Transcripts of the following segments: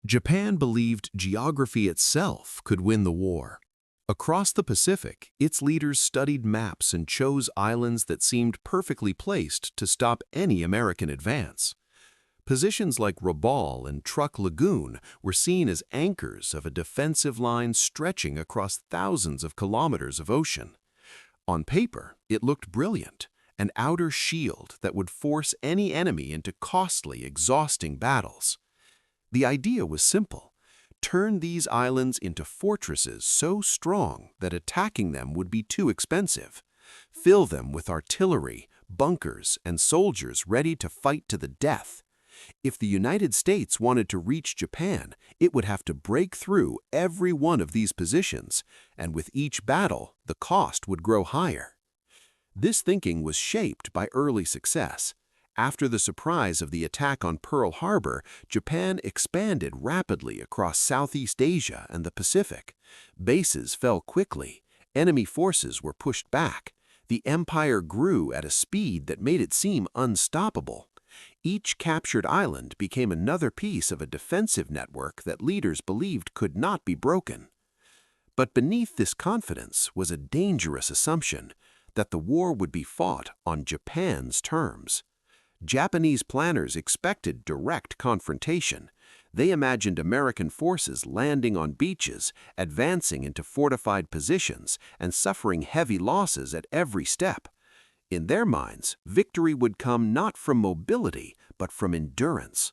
Japan believed geography itself could win the war. Across the Pacific, its leaders studied maps and chose islands that seemed perfectly placed to stop any American advance. Positions like Rabaul and Truk Lagoon were seen as anchors of a defensive line stretching across thousands of kilometers of ocean. On paper, it looked brilliant, an outer shield that would force any enemy into costly, exhausting battles. The idea was simple: turn these islands into fortresses so strong that attacking them would be too expensive. Fill them with artillery, bunkers, and soldiers ready to fight to the death. If the United States wanted to reach Japan, it would have to break through every one of these positions, and with each battle, the cost would grow higher. This thinking was shaped by early success. After the surprise of the attack on Pearl Harbor, Japan expanded rapidly across Southeast Asia and the Pacific. Bases fell quickly, enemy forces were pushed back. The empire grew at a speed that made it seem unstoppable. Each captured island became another piece of a defensive network that leaders believed could not be broken. But beneath this confidence was a dangerous assumption that the war would be fought on Japan's terms. Japanese planners expected direct confrontation. They imagined American forces landing on beaches, advancing into fortified positions, and suffering heavy losses at every step. In their minds, victory would come not from mobility, but from endurance.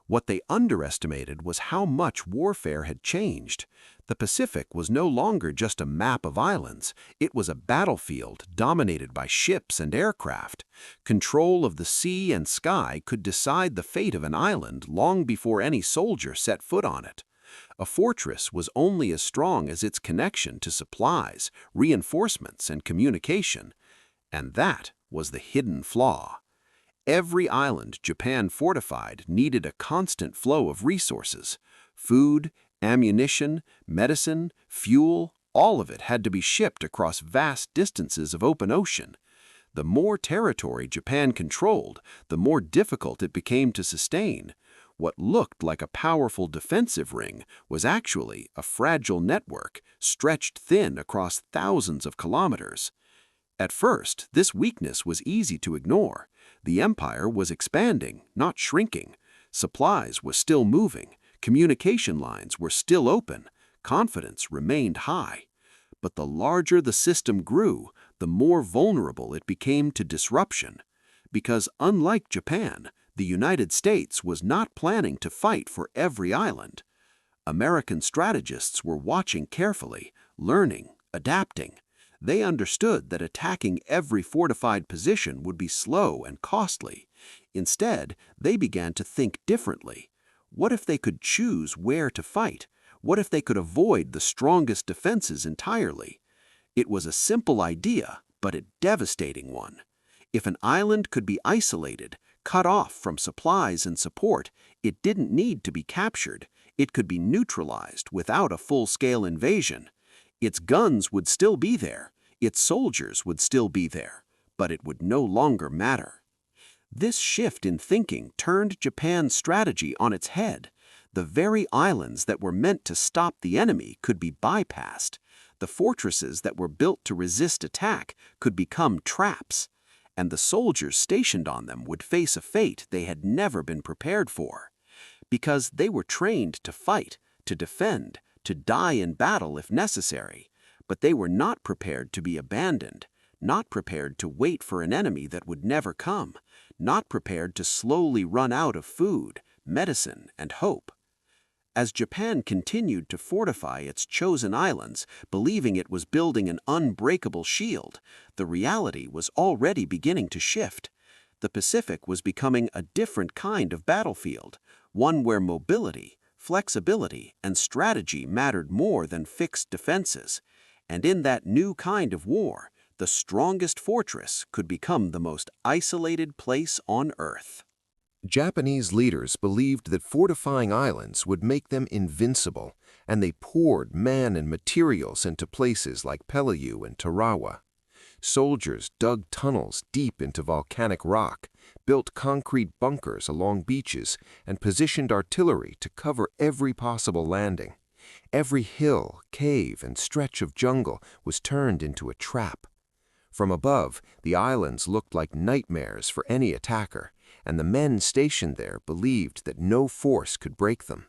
What they underestimated was how much warfare had changed. The Pacific was no longer just a map of islands. It was a battlefield dominated by ships and aircraft. Control of the sea and sky could decide the fate of an island long before any soldier set foot on it. A fortress was only as strong as its connection to supplies, reinforcements, and communication. And that was the hidden flaw. Every island Japan fortified needed a constant flow of resources. Food, ammunition, medicine, fuel, all of it had to be shipped across vast distances of open ocean. The more territory Japan controlled, the more difficult it became to sustain. What looked like a powerful defensive ring was actually a fragile network stretched thin across thousands of kilometers. At first, this weakness was easy to ignore. The empire was expanding, not shrinking. Supplies were still moving. Communication lines were still open. Confidence remained high. But the larger the system grew, the more vulnerable it became to disruption. Because unlike Japan, the United States was not planning to fight for every island. American strategists were watching carefully, learning, adapting. They understood that attacking every fortified position would be slow and costly. Instead, they began to think differently. What if they could choose where to fight? What if they could avoid the strongest defenses entirely? It was a simple idea, but a devastating one. If an island could be isolated, cut off from supplies and support, it didn't need to be captured. It could be neutralized without a full-scale invasion. Its guns would still be there, its soldiers would still be there, but it would no longer matter. This shift in thinking turned Japan's strategy on its head. The very islands that were meant to stop the enemy could be bypassed. The fortresses that were built to resist attack could become traps, and the soldiers stationed on them would face a fate they had never been prepared for. Because they were trained to fight, to defend, to die in battle if necessary, but they were not prepared to be abandoned, not prepared to wait for an enemy that would never come, not prepared to slowly run out of food, medicine, and hope. As Japan continued to fortify its chosen islands, believing it was building an unbreakable shield, the reality was already beginning to shift. The Pacific was becoming a different kind of battlefield, one where mobility, flexibility, and strategy mattered more than fixed defenses. And in that new kind of war, the strongest fortress could become the most isolated place on Earth. Japanese leaders believed that fortifying islands would make them invincible, and they poured men and materials into places like Peleliu and Tarawa. Soldiers dug tunnels deep into volcanic rock, built concrete bunkers along beaches, and positioned artillery to cover every possible landing. Every hill, cave, and stretch of jungle was turned into a trap. From above, the islands looked like nightmares for any attacker, and the men stationed there believed that no force could break them.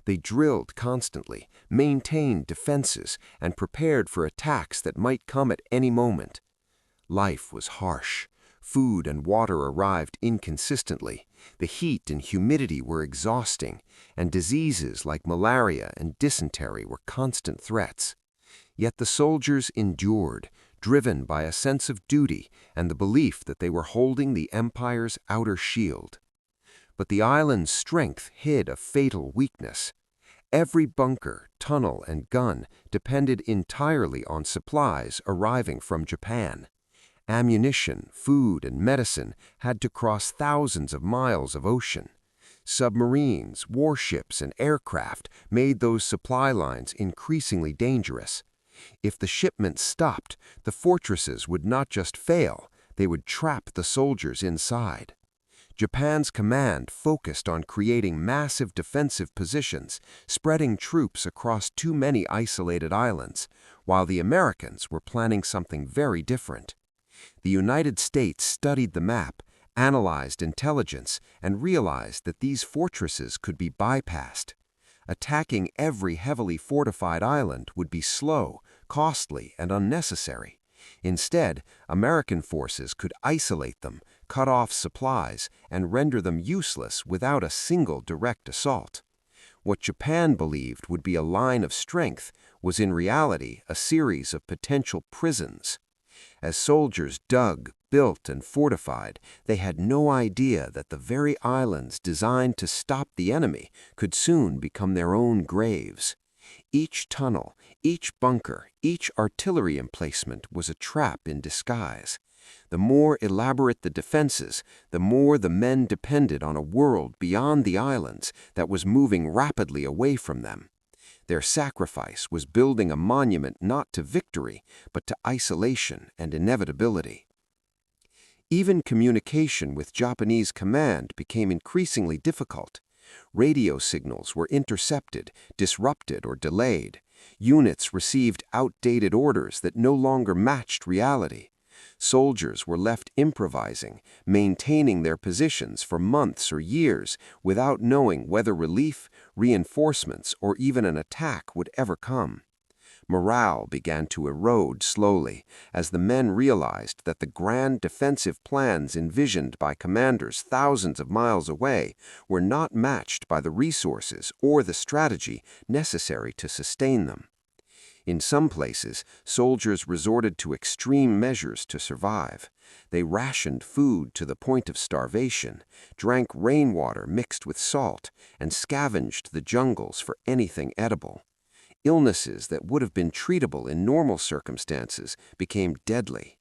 They drilled constantly, maintained defenses, and prepared for attacks that might come at any moment. Life was harsh. Food and water arrived inconsistently. The heat and humidity were exhausting, and diseases like malaria and dysentery were constant threats. Yet the soldiers endured, driven by a sense of duty and the belief that they were holding the empire's outer shield. But the island's strength hid a fatal weakness. Every bunker, tunnel, and gun depended entirely on supplies arriving from Japan. Ammunition, food, and medicine had to cross thousands of miles of ocean. Submarines, warships, and aircraft made those supply lines increasingly dangerous. If the shipments stopped, the fortresses would not just fail, they would trap the soldiers inside. Japan's command focused on creating massive defensive positions, spreading troops across too many isolated islands, while the Americans were planning something very different. The United States studied the map, analyzed intelligence, and realized that these fortresses could be bypassed. Attacking every heavily fortified island would be slow, costly, and unnecessary. Instead, American forces could isolate them, cut off supplies, and render them useless without a single direct assault. What Japan believed would be a line of strength was in reality a series of potential prisons. As soldiers dug, built, and fortified, they had no idea that the very islands designed to stop the enemy could soon become their own graves. Each tunnel, each bunker, each artillery emplacement was a trap in disguise. The more elaborate the defenses, the more the men depended on a world beyond the islands that was moving rapidly away from them. Their sacrifice was building a monument not to victory, but to isolation and inevitability. Even communication with Japanese command became increasingly difficult. Radio signals were intercepted, disrupted, or delayed. Units received outdated orders that no longer matched reality. Soldiers were left improvising, maintaining their positions for months or years without knowing whether relief, reinforcements, or even an attack would ever come. Morale began to erode slowly as the men realized that the grand defensive plans envisioned by commanders thousands of miles away were not matched by the resources or the strategy necessary to sustain them. In some places, soldiers resorted to extreme measures to survive. They rationed food to the point of starvation, drank rainwater mixed with salt, and scavenged the jungles for anything edible. Illnesses that would have been treatable in normal circumstances became deadly.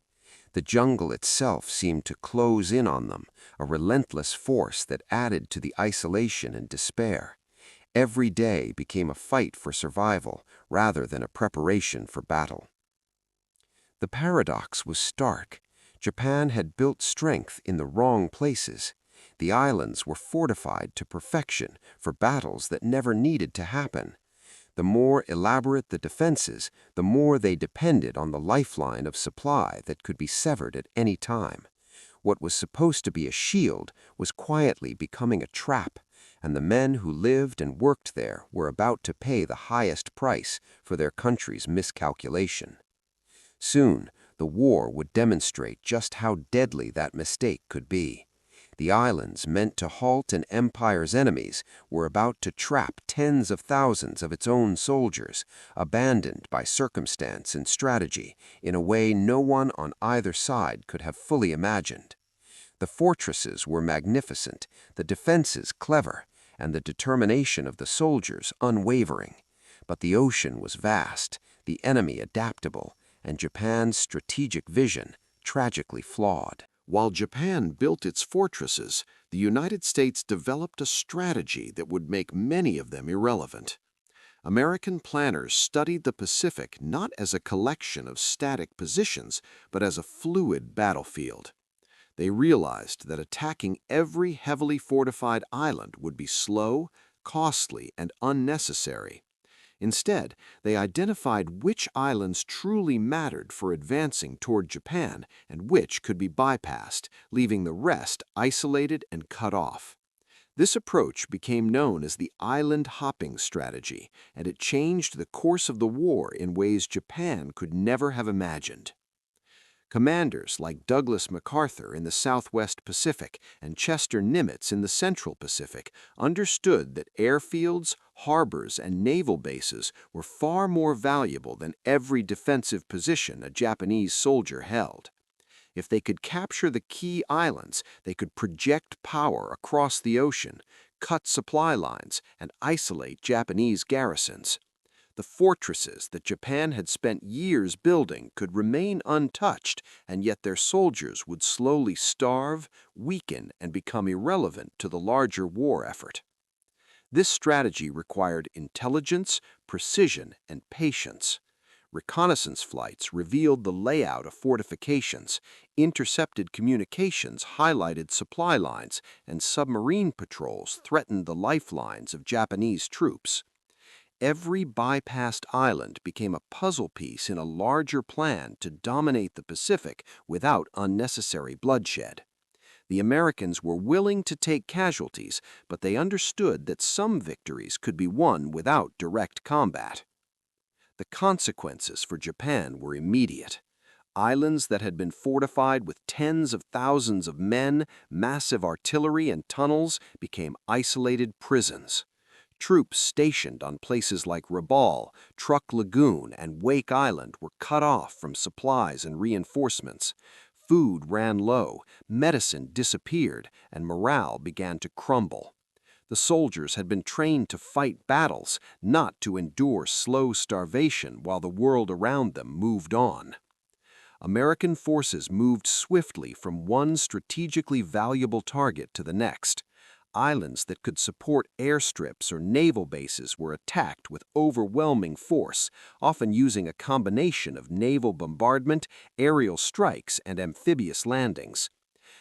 The jungle itself seemed to close in on them, a relentless force that added to the isolation and despair. Every day became a fight for survival rather than a preparation for battle. The paradox was stark. Japan had built strength in the wrong places. The islands were fortified to perfection for battles that never needed to happen. The more elaborate the defenses, the more they depended on the lifeline of supply that could be severed at any time. What was supposed to be a shield was quietly becoming a trap, and the men who lived and worked there were about to pay the highest price for their country's miscalculation. Soon, the war would demonstrate just how deadly that mistake could be. The islands meant to halt an empire's enemies were about to trap tens of thousands of its own soldiers, abandoned by circumstance and strategy in a way no one on either side could have fully imagined. The fortresses were magnificent, the defenses clever, and the determination of the soldiers unwavering. But the ocean was vast, the enemy adaptable, and Japan's strategic vision tragically flawed. While Japan built its fortresses, the United States developed a strategy that would make many of them irrelevant. American planners studied the Pacific not as a collection of static positions, but as a fluid battlefield. They realized that attacking every heavily fortified island would be slow, costly, and unnecessary. Instead, they identified which islands truly mattered for advancing toward Japan and which could be bypassed, leaving the rest isolated and cut off. This approach became known as the island hopping strategy, and it changed the course of the war in ways Japan could never have imagined. Commanders like Douglas MacArthur in the Southwest Pacific and Chester Nimitz in the Central Pacific understood that airfields, harbors, and naval bases were far more valuable than every defensive position a Japanese soldier held. If they could capture the key islands, they could project power across the ocean, cut supply lines, and isolate Japanese garrisons. The fortresses that Japan had spent years building could remain untouched, and yet their soldiers would slowly starve, weaken, and become irrelevant to the larger war effort. This strategy required intelligence, precision, and patience. Reconnaissance flights revealed the layout of fortifications, intercepted communications highlighted supply lines, and submarine patrols threatened the lifelines of Japanese troops. Every bypassed island became a puzzle piece in a larger plan to dominate the Pacific without unnecessary bloodshed. The Americans were willing to take casualties, but they understood that some victories could be won without direct combat. The consequences for Japan were immediate. Islands that had been fortified with tens of thousands of men, massive artillery, and tunnels became isolated prisons. Troops stationed on places like Rabaul, Truk Lagoon, and Wake Island were cut off from supplies and reinforcements. Food ran low, medicine disappeared, and morale began to crumble. The soldiers had been trained to fight battles, not to endure slow starvation while the world around them moved on. American forces moved swiftly from one strategically valuable target to the next. Islands that could support airstrips or naval bases were attacked with overwhelming force, often using a combination of naval bombardment, aerial strikes, and amphibious landings.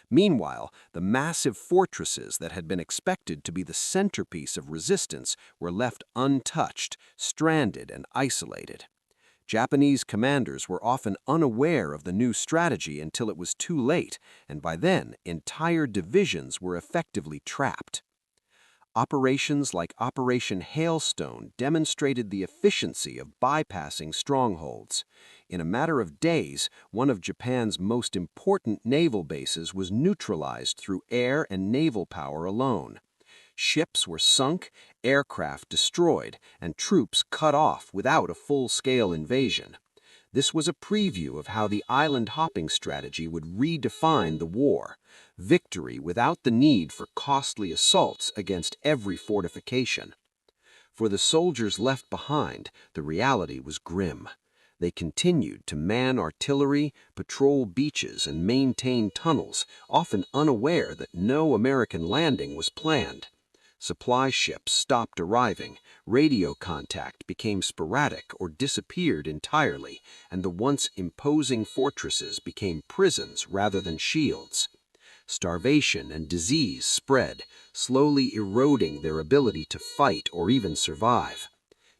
Meanwhile, the massive fortresses that had been expected to be the centerpiece of resistance were left untouched, stranded, and isolated. Japanese commanders were often unaware of the new strategy until it was too late, and by then, entire divisions were effectively trapped. Operations like Operation Hailstone demonstrated the efficiency of bypassing strongholds. In a matter of days, one of Japan's most important naval bases was neutralized through air and naval power alone. Ships were sunk, aircraft destroyed, and troops cut off without a full-scale invasion. This was a preview of how the island hopping strategy would redefine the war. Victory without the need for costly assaults against every fortification. For the soldiers left behind, the reality was grim. They continued to man artillery, patrol beaches, and maintain tunnels, often unaware that no American landing was planned. Supply ships stopped arriving, radio contact became sporadic or disappeared entirely, and the once imposing fortresses became prisons rather than shields. Starvation and disease spread, slowly eroding their ability to fight or even survive.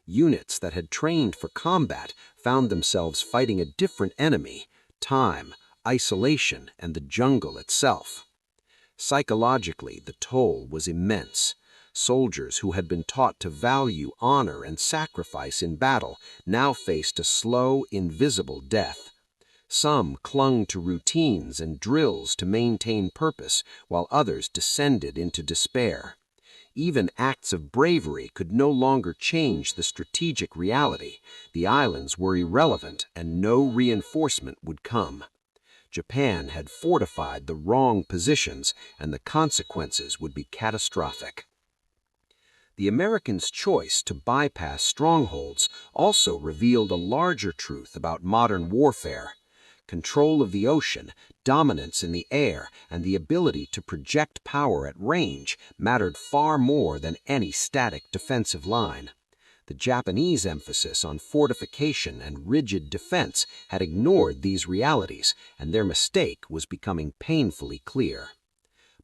Units that had trained for combat found themselves fighting a different enemy: time, isolation, and the jungle itself. Psychologically, the toll was immense. Soldiers who had been taught to value honor and sacrifice in battle now faced a slow, invisible death. Some clung to routines and drills to maintain purpose, while others descended into despair. Even acts of bravery could no longer change the strategic reality. The islands were irrelevant, and no reinforcement would come. Japan had fortified the wrong positions, and the consequences would be catastrophic. The Americans' choice to bypass strongholds also revealed a larger truth about modern warfare. Control of the ocean, dominance in the air, and the ability to project power at range mattered far more than any static defensive line. The Japanese emphasis on fortification and rigid defense had ignored these realities, and their mistake was becoming painfully clear.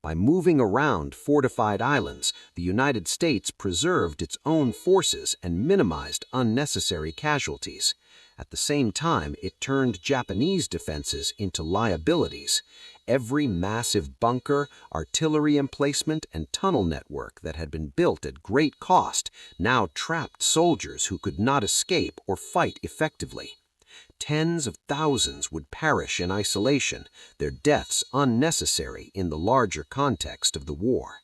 By moving around fortified islands, the United States preserved its own forces and minimized unnecessary casualties. At the same time, it turned Japanese defenses into liabilities. Every massive bunker, artillery emplacement, and tunnel network that had been built at great cost now trapped soldiers who could not escape or fight effectively. Tens of thousands would perish in isolation, their deaths unnecessary in the larger context of the war.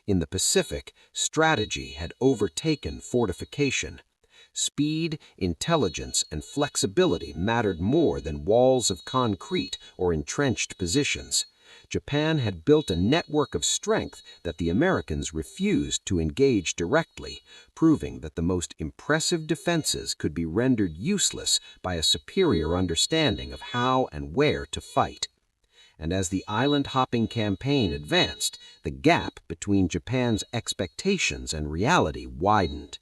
In the Pacific, strategy had overtaken fortification. Speed, intelligence, and flexibility mattered more than walls of concrete or entrenched positions. Japan had built a network of strength that the Americans refused to engage directly, proving that the most impressive defenses could be rendered useless by a superior understanding of how and where to fight. And as the island-hopping campaign advanced, the gap between Japan's expectations and reality widened.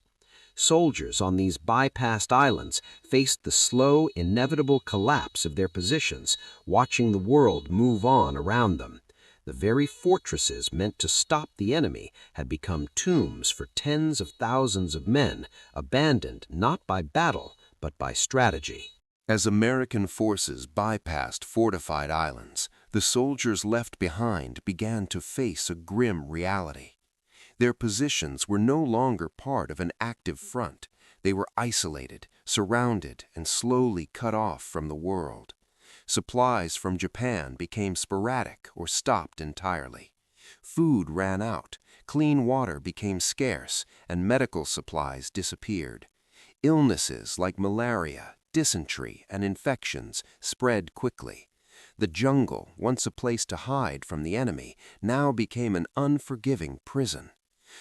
Soldiers on these bypassed islands faced the slow, inevitable collapse of their positions, watching the world move on around them. The very fortresses meant to stop the enemy had become tombs for tens of thousands of men, abandoned not by battle, but by strategy. As American forces bypassed fortified islands, the soldiers left behind began to face a grim reality. Their positions were no longer part of an active front. They were isolated, surrounded, and slowly cut off from the world. Supplies from Japan became sporadic or stopped entirely. Food ran out, clean water became scarce, and medical supplies disappeared. Illnesses like malaria, dysentery, and infections spread quickly. The jungle, once a place to hide from the enemy, now became an unforgiving prison.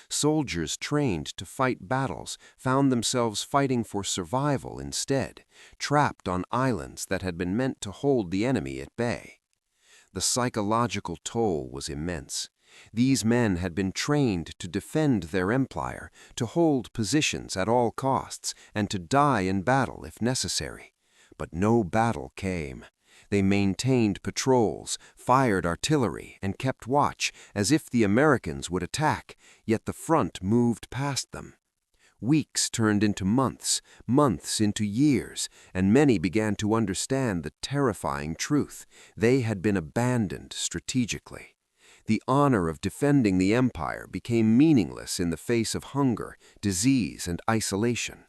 Soldiers trained to fight battles found themselves fighting for survival instead, trapped on islands that had been meant to hold the enemy at bay. The psychological toll was immense. These men had been trained to defend their empire, to hold positions at all costs, and to die in battle if necessary. But no battle came. They maintained patrols, fired artillery, and kept watch as if the Americans would attack, yet the front moved past them. Weeks turned into months, months into years, and many began to understand the terrifying truth. They had been abandoned strategically. The honor of defending the empire became meaningless in the face of hunger, disease, and isolation.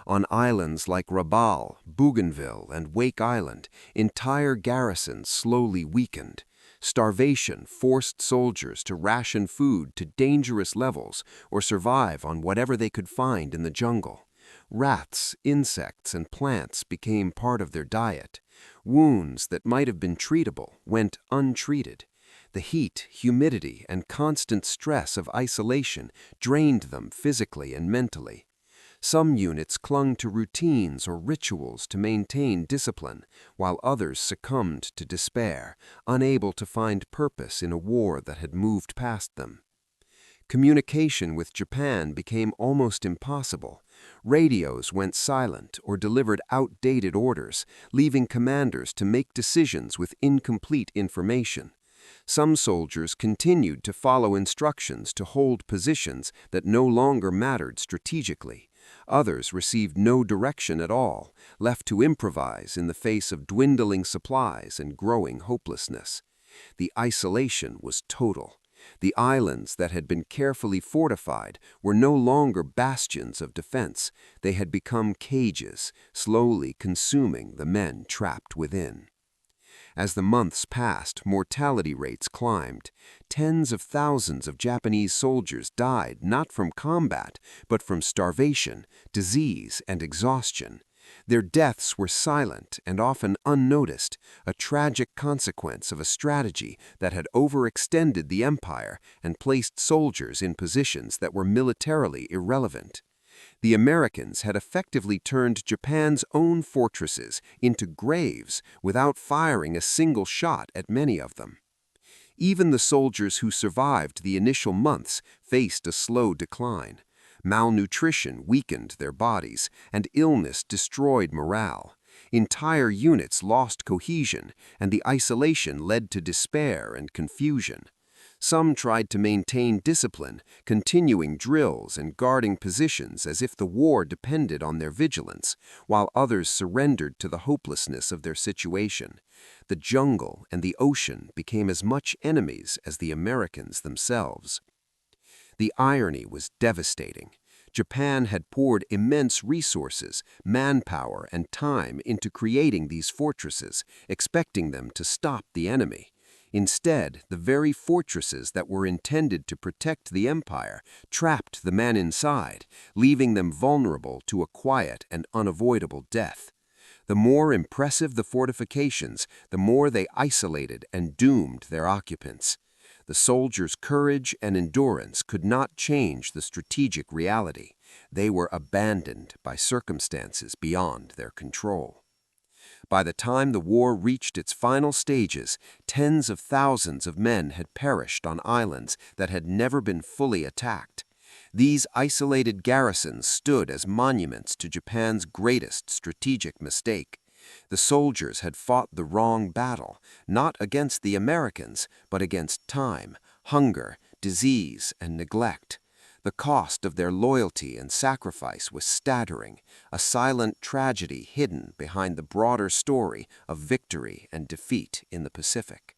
On islands like Rabaul, Bougainville, and Wake Island, entire garrisons slowly weakened. Starvation forced soldiers to ration food to dangerous levels or survive on whatever they could find in the jungle. Rats, insects, and plants became part of their diet. Wounds that might have been treatable went untreated. The heat, humidity, and constant stress of isolation drained them physically and mentally. Some units clung to routines or rituals to maintain discipline, while others succumbed to despair, unable to find purpose in a war that had moved past them. Communication with Japan became almost impossible. Radios went silent or delivered outdated orders, leaving commanders to make decisions with incomplete information. Some soldiers continued to follow instructions to hold positions that no longer mattered strategically. Others received no direction at all, left to improvise in the face of dwindling supplies and growing hopelessness. The isolation was total. The islands that had been carefully fortified were no longer bastions of defense. They had become cages, slowly consuming the men trapped within. As the months passed, mortality rates climbed. Tens of thousands of Japanese soldiers died not from combat, but from starvation, disease, and exhaustion. Their deaths were silent and often unnoticed, a tragic consequence of a strategy that had overextended the empire and placed soldiers in positions that were militarily irrelevant. The Americans had effectively turned Japan's own fortresses into graves without firing a single shot at many of them. Even the soldiers who survived the initial months faced a slow decline. Malnutrition weakened their bodies, and illness destroyed morale. Entire units lost cohesion, and the isolation led to despair and confusion. Some tried to maintain discipline, continuing drills and guarding positions as if the war depended on their vigilance, while others surrendered to the hopelessness of their situation. The jungle and the ocean became as much enemies as the Americans themselves. The irony was devastating. Japan had poured immense resources, manpower, and time into creating these fortresses, expecting them to stop the enemy. Instead, the very fortresses that were intended to protect the empire trapped the men inside, leaving them vulnerable to a quiet and unavoidable death. The more impressive the fortifications, the more they isolated and doomed their occupants. The soldiers' courage and endurance could not change the strategic reality. They were abandoned by circumstances beyond their control. By the time the war reached its final stages, tens of thousands of men had perished on islands that had never been fully attacked. These isolated garrisons stood as monuments to Japan's greatest strategic mistake. The soldiers had fought the wrong battle, not against the Americans, but against time, hunger, disease, and neglect. The cost of their loyalty and sacrifice was staggering, a silent tragedy hidden behind the broader story of victory and defeat in the Pacific.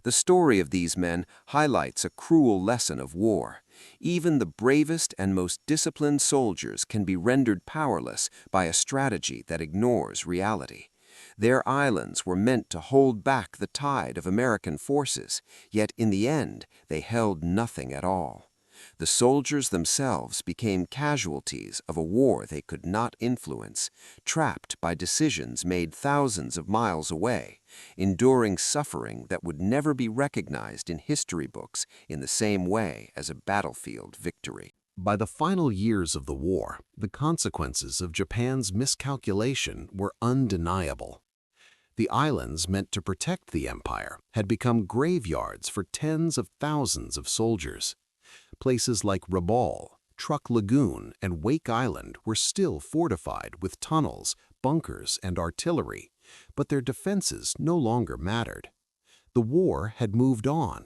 The story of these men highlights a cruel lesson of war. Even the bravest and most disciplined soldiers can be rendered powerless by a strategy that ignores reality. Their islands were meant to hold back the tide of American forces, yet in the end they held nothing at all. The soldiers themselves became casualties of a war they could not influence, trapped by decisions made thousands of miles away, enduring suffering that would never be recognized in history books in the same way as a battlefield victory. By the final years of the war, the consequences of Japan's miscalculation were undeniable. The islands meant to protect the empire had become graveyards for tens of thousands of soldiers. Places like Rabaul, Truck Lagoon, and Wake Island were still fortified with tunnels, bunkers, and artillery, but their defenses no longer mattered. The war had moved on.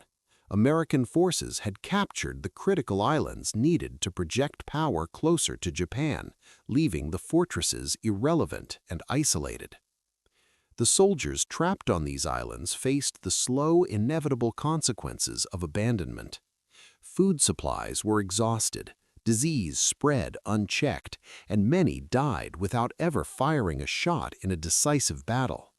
American forces had captured the critical islands needed to project power closer to Japan, leaving the fortresses irrelevant and isolated. The soldiers trapped on these islands faced the slow, inevitable consequences of abandonment. Food supplies were exhausted, disease spread unchecked, and many died without ever firing a shot in a decisive battle.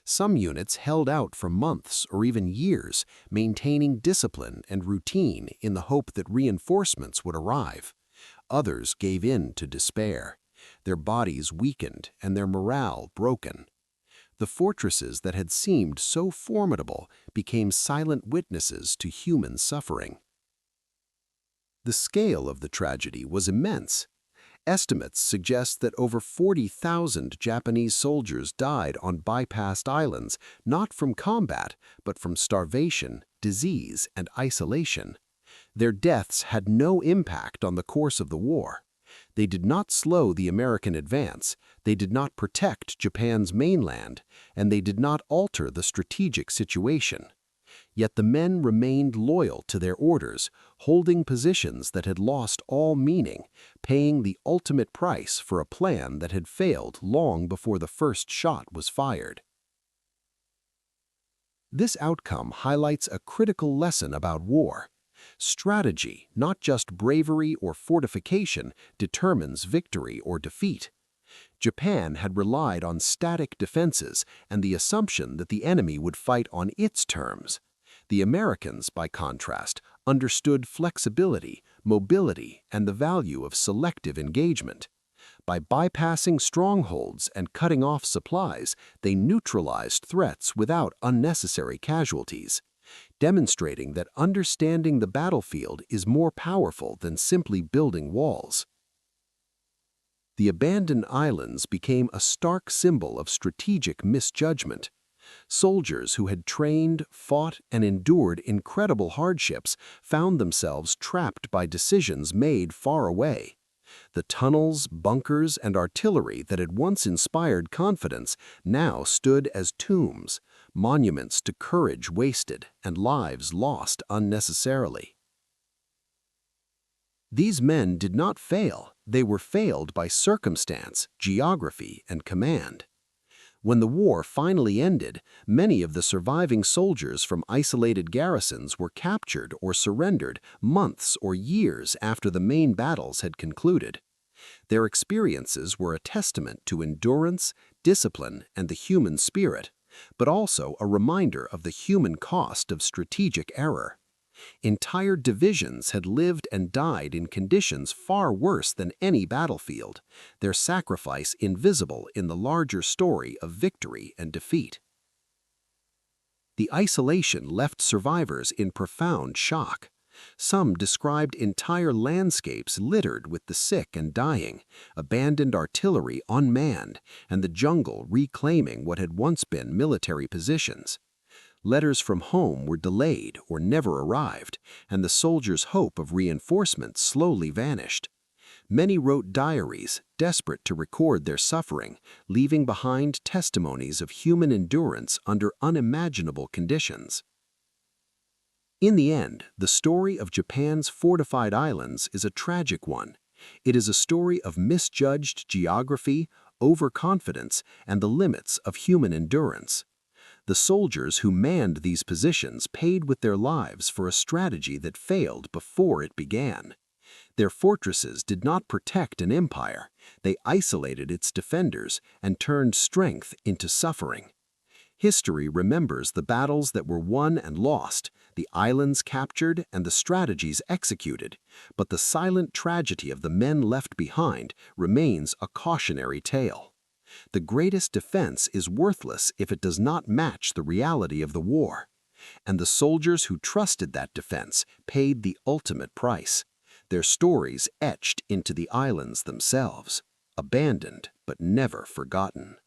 Some units held out for months or even years, maintaining discipline and routine in the hope that reinforcements would arrive. Others gave in to despair. Their bodies weakened and their morale broken. The fortresses that had seemed so formidable became silent witnesses to human suffering. The scale of the tragedy was immense. Estimates suggest that over 40,000 Japanese soldiers died on bypassed islands, not from combat, but from starvation, disease, and isolation. Their deaths had no impact on the course of the war. They did not slow the American advance, they did not protect Japan's mainland, and they did not alter the strategic situation. Yet the men remained loyal to their orders, holding positions that had lost all meaning, paying the ultimate price for a plan that had failed long before the first shot was fired. This outcome highlights a critical lesson about war. Strategy, not just bravery or fortification, determines victory or defeat. Japan had relied on static defenses and the assumption that the enemy would fight on its terms. The Americans, by contrast, understood flexibility, mobility, and the value of selective engagement. By bypassing strongholds and cutting off supplies, they neutralized threats without unnecessary casualties, demonstrating that understanding the battlefield is more powerful than simply building walls. The abandoned islands became a stark symbol of strategic misjudgment. Soldiers who had trained, fought, and endured incredible hardships found themselves trapped by decisions made far away. The tunnels, bunkers, and artillery that had once inspired confidence now stood as tombs, monuments to courage wasted and lives lost unnecessarily. These men did not fail, they were failed by circumstance, geography, and command. When the war finally ended, many of the surviving soldiers from isolated garrisons were captured or surrendered months or years after the main battles had concluded. Their experiences were a testament to endurance, discipline, and the human spirit, but also a reminder of the human cost of strategic error. Entire divisions had lived and died in conditions far worse than any battlefield, their sacrifice invisible in the larger story of victory and defeat. The isolation left survivors in profound shock. Some described entire landscapes littered with the sick and dying, abandoned artillery unmanned, and the jungle reclaiming what had once been military positions. Letters from home were delayed or never arrived, and the soldiers' hope of reinforcement slowly vanished. Many wrote diaries, desperate to record their suffering, leaving behind testimonies of human endurance under unimaginable conditions. In the end, the story of Japan's fortified islands is a tragic one. It is a story of misjudged geography, overconfidence, and the limits of human endurance. The soldiers who manned these positions paid with their lives for a strategy that failed before it began. Their fortresses did not protect an empire, they isolated its defenders and turned strength into suffering. History remembers the battles that were won and lost, the islands captured and the strategies executed, but the silent tragedy of the men left behind remains a cautionary tale. The greatest defense is worthless if it does not match the reality of the war. And the soldiers who trusted that defense paid the ultimate price. Their stories etched into the islands themselves, abandoned but never forgotten.